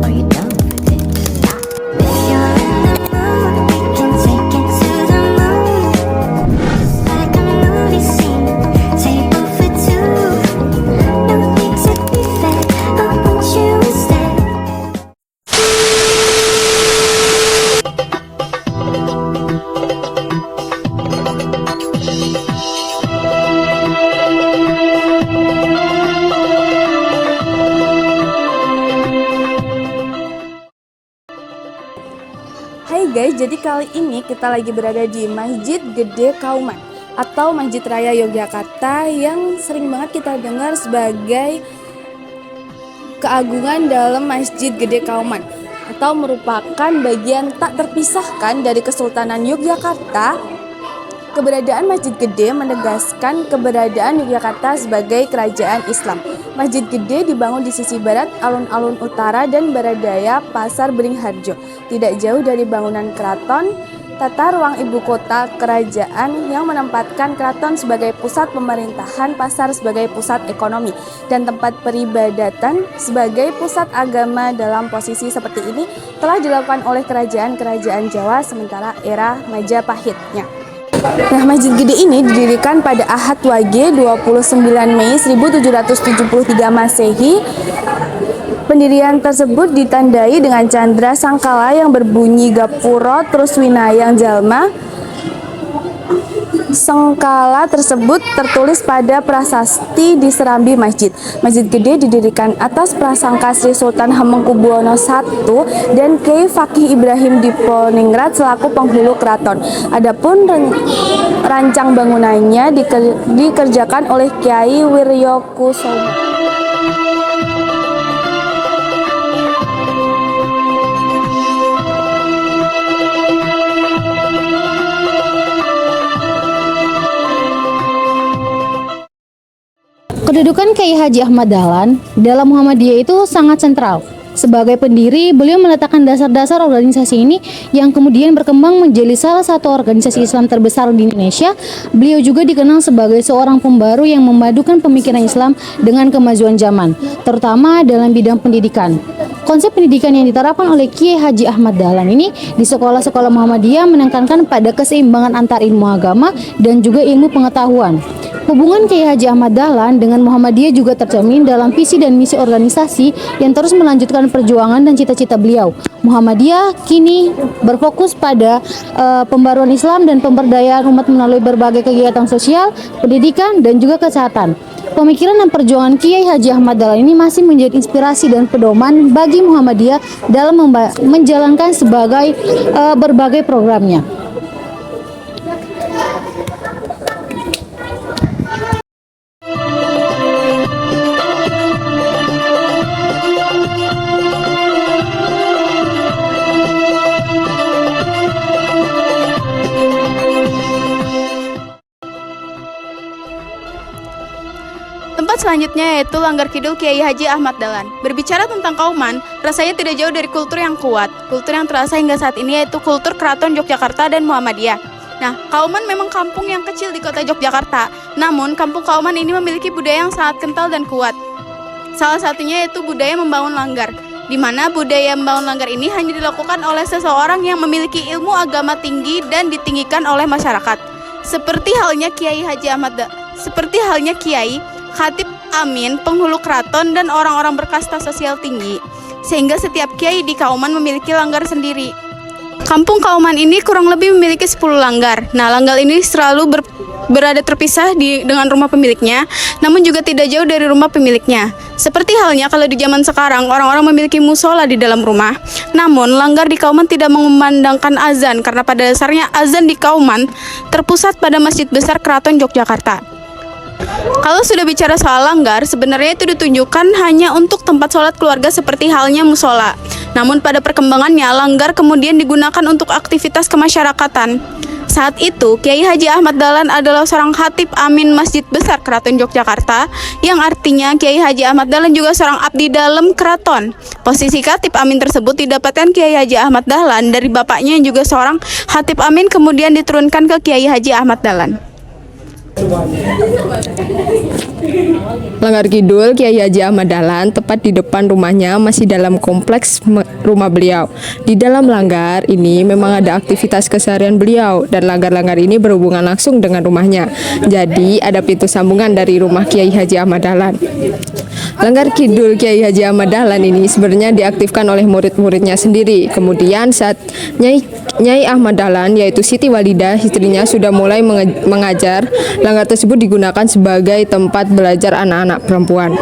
Are you down for this? If you're in the mood, we can take it to the moon. Just like a movie scene, table for two. No need to be fed, I want you instead. Hai guys, jadi kali ini kita lagi berada di Masjid Gede Kauman atau Masjid Raya Yogyakarta yang sering banget kita dengar sebagai keagungan dalam Masjid Gede Kauman atau merupakan bagian tak terpisahkan dari Kesultanan Yogyakarta. Keberadaan Masjid Gede menegaskan keberadaan Yogyakarta sebagai kerajaan Islam. Masjid Gede dibangun di sisi barat alun-alun utara dan baradaya Pasar Beringharjo, tidak jauh dari bangunan keraton, tata ruang ibu kota kerajaan yang menempatkan keraton sebagai pusat pemerintahan, pasar sebagai pusat ekonomi, dan tempat peribadatan sebagai pusat agama. Dalam posisi seperti ini telah dilakukan oleh kerajaan-kerajaan Jawa sementara era Majapahitnya. Nah, Masjid Gede ini didirikan pada Ahad Wage 29 Mei 1773 Masehi. Pendirian tersebut ditandai dengan candra sangkala yang berbunyi gapuro terus winayang jalma. Sangkala tersebut tertulis pada prasasti di serambi masjid. Masjid Gede didirikan atas prasangka Sri Sultan Hamengkubuwono I dan Kyai Fakih Ibrahim Diponingrat selaku penghulu keraton. Adapun rancang bangunannya dikerjakan oleh Kyai Wiryokusumo. Kedudukan Kyai Haji Ahmad Dahlan dalam Muhammadiyah itu sangat sentral. Sebagai pendiri, beliau meletakkan dasar-dasar organisasi ini yang kemudian berkembang menjadi salah satu organisasi Islam terbesar di Indonesia. Beliau juga dikenal sebagai seorang pembaru yang memadukan pemikiran Islam dengan kemajuan zaman, terutama dalam bidang pendidikan. Konsep pendidikan yang diterapkan oleh Kyai Haji Ahmad Dahlan ini di sekolah-sekolah Muhammadiyah menekankan pada keseimbangan antar ilmu agama dan juga ilmu pengetahuan. Hubungan Kyai Haji Ahmad Dahlan dengan Muhammadiyah juga tercermin dalam visi dan misi organisasi yang terus melanjutkan perjuangan dan cita-cita beliau. Muhammadiyah kini berfokus pada pembaruan Islam dan pemberdayaan umat melalui berbagai kegiatan sosial, pendidikan, dan juga kesehatan. Pemikiran dan perjuangan Kyai Haji Ahmad Dahlan ini masih menjadi inspirasi dan pedoman bagi Muhammadiyah dalam menjalankan sebagai berbagai programnya. Tempat selanjutnya yaitu Langgar Kidul Kyai Haji Ahmad Dahlan. Berbicara tentang Kauman, rasanya tidak jauh dari kultur yang kuat. Kultur yang terasa hingga saat ini yaitu kultur Keraton Yogyakarta dan Muhammadiyah. Nah, Kauman memang kampung yang kecil di kota Yogyakarta. Namun, kampung Kauman ini memiliki budaya yang sangat kental dan kuat. Salah satunya yaitu budaya membangun langgar, di mana budaya membangun langgar ini hanya dilakukan oleh seseorang yang memiliki ilmu agama tinggi dan ditinggikan oleh masyarakat. Seperti halnya Kiai, Khatib Amin, penghulu keraton, dan orang-orang berkasta sosial tinggi. Sehingga setiap kiai di Kauman memiliki langgar sendiri. Kampung Kauman ini kurang lebih memiliki 10 langgar. Nah, langgar ini selalu berada terpisah dengan rumah pemiliknya, namun juga tidak jauh dari rumah pemiliknya. Seperti halnya kalau di zaman sekarang orang-orang memiliki musola di dalam rumah. Namun, langgar di Kauman tidak mengumandangkan azan karena pada dasarnya azan di Kauman terpusat pada Masjid Besar Keraton Yogyakarta. Kalau sudah bicara soal langgar, sebenarnya itu ditunjukkan hanya untuk tempat sholat keluarga seperti halnya musola. Namun pada perkembangannya, langgar kemudian digunakan untuk aktivitas kemasyarakatan. Saat itu, Kyai Haji Ahmad Dahlan adalah seorang khatib amin Masjid Besar Keraton Yogyakarta, yang artinya Kyai Haji Ahmad Dahlan juga seorang abdi dalam keraton. Posisi khatib amin tersebut didapatkan Kyai Haji Ahmad Dahlan dari bapaknya yang juga seorang khatib amin, kemudian diturunkan ke Kyai Haji Ahmad Dahlan. Langgar Kidul Kiai Haji Ahmad Dahlan tepat di depan rumahnya masih dalam kompleks rumah beliau. Di dalam langgar ini memang ada aktivitas keseharian beliau dan langgar-langgar ini berhubungan langsung dengan rumahnya. Jadi ada pintu sambungan dari rumah Kiai Haji Ahmad Dahlan. Langgar Kidul Kiai Haji Ahmad Dahlan ini sebenarnya diaktifkan oleh murid-muridnya sendiri. Kemudian saat Nyai Ahmad Dahlan yaitu Siti Walidah istrinya sudah mulai mengajar, langgar tersebut digunakan sebagai tempat belajar anak-anak perempuan.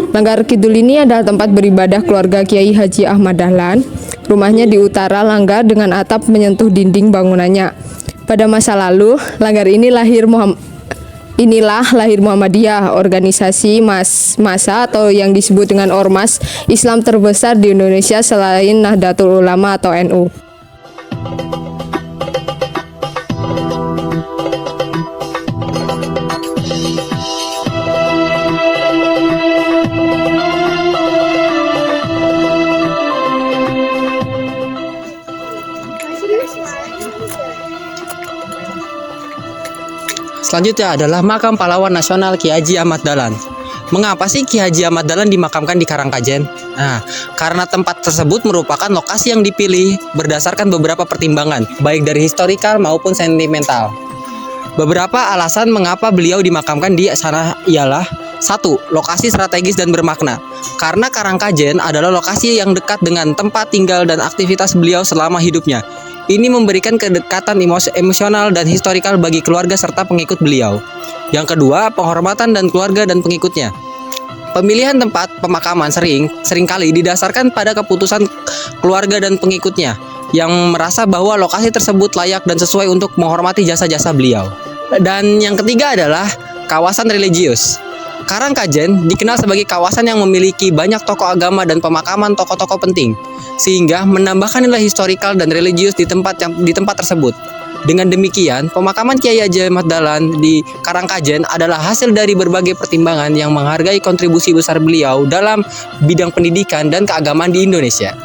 Langgar Kidul ini adalah tempat beribadah keluarga Kiai Haji Ahmad Dahlan. Rumahnya di utara langgar dengan atap menyentuh dinding bangunannya. Pada masa lalu, langgar ini lahir Muhammadiyah, organisasi massa atau yang disebut dengan Ormas Islam terbesar di Indonesia selain Nahdlatul Ulama atau NU. Selanjutnya adalah makam pahlawan nasional Kiai Haji Ahmad Dahlan. Mengapa sih Kiai Haji Ahmad Dahlan dimakamkan di Karangkajen? Nah, karena tempat tersebut merupakan lokasi yang dipilih berdasarkan beberapa pertimbangan, baik dari historikal maupun sentimental. Beberapa alasan mengapa beliau dimakamkan di sana ialah: 1. Lokasi strategis dan bermakna. Karena Karangkajen adalah lokasi yang dekat dengan tempat tinggal dan aktivitas beliau selama hidupnya. Ini memberikan kedekatan emosional dan historikal bagi keluarga serta pengikut beliau. Yang kedua, penghormatan dan keluarga dan pengikutnya. Pemilihan tempat pemakaman seringkali didasarkan pada keputusan keluarga dan pengikutnya yang merasa bahwa lokasi tersebut layak dan sesuai untuk menghormati jasa-jasa beliau. Dan yang ketiga adalah kawasan religius. Karangkajen dikenal sebagai kawasan yang memiliki banyak tokoh agama dan pemakaman tokoh-tokoh penting, sehingga menambahkan nilai historikal dan religius di tempat tersebut. Dengan demikian, pemakaman Kiai Haji Ahmad Dahlan di Karangkajen adalah hasil dari berbagai pertimbangan yang menghargai kontribusi besar beliau dalam bidang pendidikan dan keagamaan di Indonesia.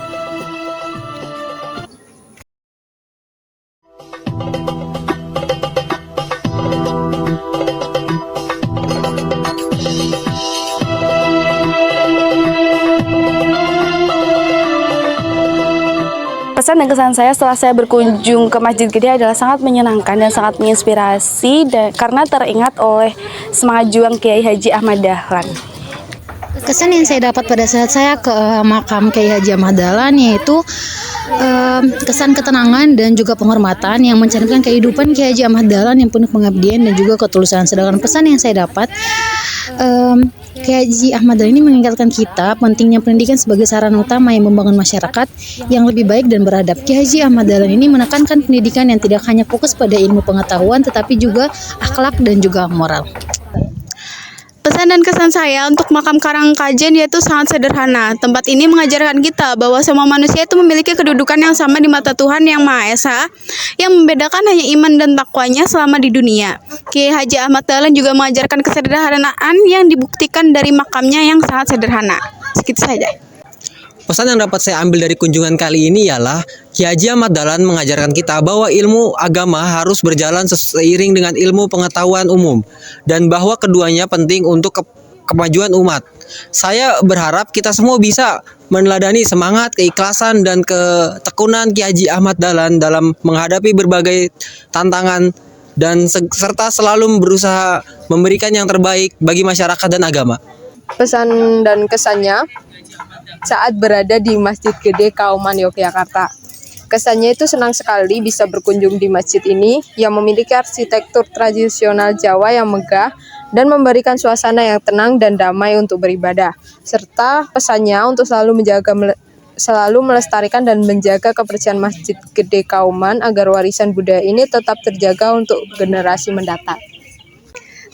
Pesan dan kesan saya setelah saya berkunjung ke Masjid Gede adalah sangat menyenangkan dan sangat menginspirasi karena teringat oleh semangat juang Kiai Haji Ahmad Dahlan. Kesan yang saya dapat pada saat saya ke makam Kiai Haji Ahmad Dahlan yaitu kesan ketenangan dan juga penghormatan yang mencerminkan kehidupan Kiai Haji Ahmad Dahlan yang penuh pengabdian dan juga ketulusan. Sedangkan pesan yang saya dapat, Kiai Haji Ahmad Dahlan ini mengingatkan kita pentingnya pendidikan sebagai sarana utama yang membangun masyarakat yang lebih baik dan beradab. Kiai Haji Ahmad Dahlan ini menekankan pendidikan yang tidak hanya fokus pada ilmu pengetahuan tetapi juga akhlak dan juga moral. Pesan dan kesan saya untuk makam Karangkajen yaitu sangat sederhana. Tempat ini mengajarkan kita bahwa semua manusia itu memiliki kedudukan yang sama di mata Tuhan Yang Maha Esa, yang membedakan hanya iman dan takwanya selama di dunia. Kiai Haji Ahmad Dahlan juga mengajarkan kesederhanaan yang dibuktikan dari makamnya yang sangat sederhana. Segitu saja. Pesan yang dapat saya ambil dari kunjungan kali ini ialah Kiai Haji Ahmad Dahlan mengajarkan kita bahwa ilmu agama harus berjalan seiring dengan ilmu pengetahuan umum dan bahwa keduanya penting untuk kemajuan umat. Saya berharap kita semua bisa meneladani semangat, keikhlasan, dan ketekunan Kiai Haji Ahmad Dahlan dalam menghadapi berbagai tantangan dan serta selalu berusaha memberikan yang terbaik bagi masyarakat dan agama. Pesan dan kesannya saat berada di Masjid Gede Kauman Yogyakarta. Kesannya itu senang sekali bisa berkunjung di masjid ini yang memiliki arsitektur tradisional Jawa yang megah dan memberikan suasana yang tenang dan damai untuk beribadah. Serta pesannya untuk selalu melestarikan dan menjaga kebersihan Masjid Gede Kauman agar warisan budaya ini tetap terjaga untuk generasi mendatang.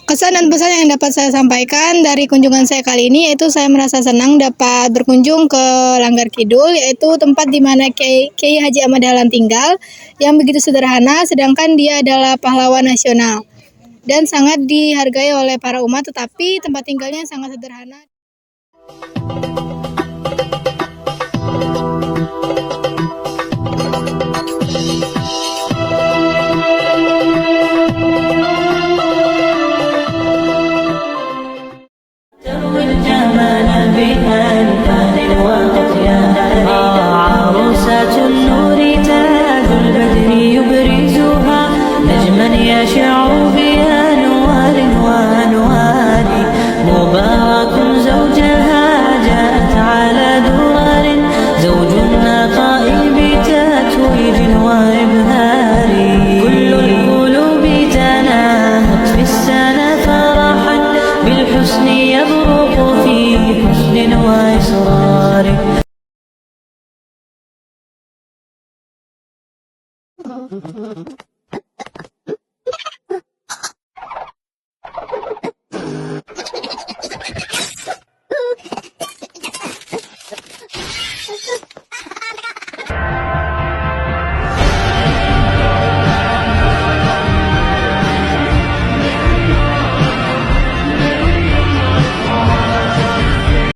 Kesan dan pesan yang dapat saya sampaikan dari kunjungan saya kali ini yaitu saya merasa senang dapat berkunjung ke Langgar Kidul, yaitu tempat di mana Kiai Haji Ahmad Dahlan tinggal yang begitu sederhana, sedangkan dia adalah pahlawan nasional dan sangat dihargai oleh para umat, tetapi tempat tinggalnya sangat sederhana. صلاة النور تاج البدر يبرزها نجما يشع بأنوار وأنوار مبارك زوجها جاءت على درر زوج النقاء بتتويج وإبهار كل القلوب تنامت في السنة فرحا بالحسن يبرق في حسن وإصرار